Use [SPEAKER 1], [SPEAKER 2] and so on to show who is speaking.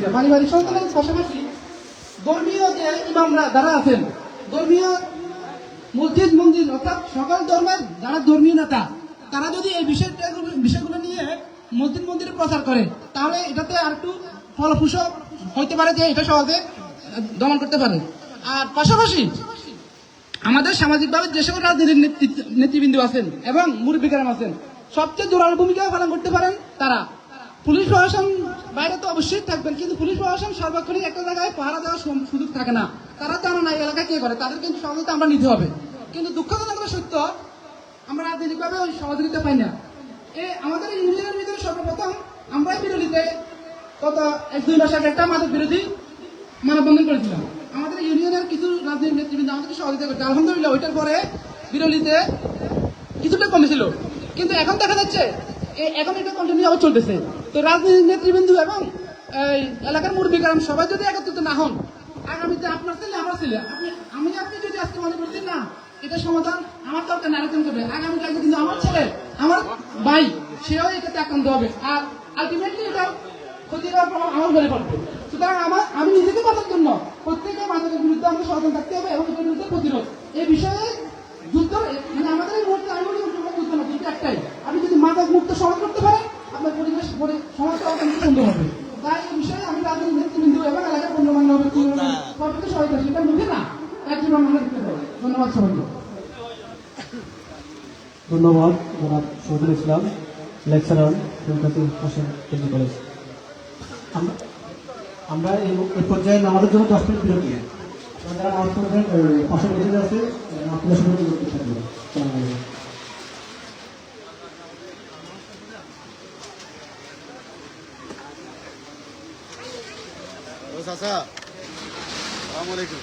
[SPEAKER 1] না। পারিবারিক সচেতনতার পাশাপাশি ধর্মীয় যে ইমামরা যারা আছেন, ধর্মীয় মসজিদ মন্দির অর্থাৎ সকল ধর্মের যারা ধর্মীয় নেতা, তারা যদি এই বিষয়গুলো নিয়ে মসজিদ মন্দিরে প্রচার করে, তাহলে এটাতে আর একটু ফলপ্রসূ হইতে পারে, যে এটা সহজে দমন করতে পারে। আর পাশাপাশি আমাদের সামাজিকভাবে যে সকল রাজনীতির নেতৃবৃন্দ আছেন এবং মুরব্বীকারাম আছেন, সবচেয়ে জোরালো ভূমিকা পালন করতে পারেন তারা। পুলিশ প্রশাসন বাইরে তো অবশ্যই থাকবেন, কিন্তু পুলিশ প্রশাসন সার্বক্ষণিক একটা জায়গায় পাহারা দেওয়ার সুযোগ থাকে না। তারা জানা না এই এলাকায় কে করে, তাদের কিন্তু সহযোগিতা আমরা নিতে হবে। কিন্তু দুঃখজনক সত্য, আমরা রাজনৈতিকভাবে ওই সহযোগিতা পাই না। আমাদের ইউনিয়নের ভিতরে সর্বপ্রথম আমরাই বিরোধীতে গত 1-2 মাস আগে একটা মাদক বিরোধী মানববন্ধন করেছিলাম। আমাদের ইউনিয়নের কিছু রাজনৈতিক নেতৃবৃন্দ আমাদেরকে সহযোগিতা করছে, আলহামদুলিল্লাহ। ওইটার পরে বিরোধীতে কিছুটা কমেছিল, কিন্তু এখন দেখা যাচ্ছে এখন এটা কন্টিনিউ আবার চলতেছে। তো রাজনৈতিক নেতৃবৃন্দ এবং এলাকার মুরব্বীকারাম সবাই যদি একত্রিত না হন, আগামীতে আপনার ছেলে আমার ছেলে, আপনি যদি আজকে মনে করছেন না এটা সমাধান আমার দরকার না, আরেকজন করবে, আগামীকাল কিন্তু আমার ছেলে আমার ভাই সেও এটাতে আক্রান্ত হবে, আর আলটিমেটলি এটা ক্ষতির আমার ঘরে পড়বে। সুতরাং আমি নিজেকে বাঁচার জন্য প্রত্যেকের মাদকের বিরুদ্ধে আমাকে সচেতন থাকতে হবে এবং এটার বিরুদ্ধে প্রতিরোধ। এই বিষয়ে যুদ্ধ মানে আমাদের এই মুহূর্তে আমি যুদ্ধ না, কিন্তু একটাই, আপনি যদি মাদক মুক্ত সমাজ করতে পারেন, আপনার পরিবেশ সমাজটা অত্যন্ত সুন্দর হবে। তাই এই বিষয়ে আমি রাজনৈতিক নেতৃবৃন্দ এবং এলাকার গণ্যমান্য হবে সর্বোচ্চ সহায়তা, সেটা মুখে না, একজন আমরা দিতে হবে। ধন্যবাদ সবাইকে।
[SPEAKER 2] ধন্যবাদ জনাব শহীদুল ইসলাম, লেকচারার, কলেজ। আমরা এই পর্যায়ে আমাদের জন্য 10 মিনিট বিরতি নিই। যারা নামাজ পড়বেন পাশে মসজিদ আছে, আপনাদের সঙ্গে বিরতি থাকবে।
[SPEAKER 3] চাচা, আসসালামু আলাইকুম।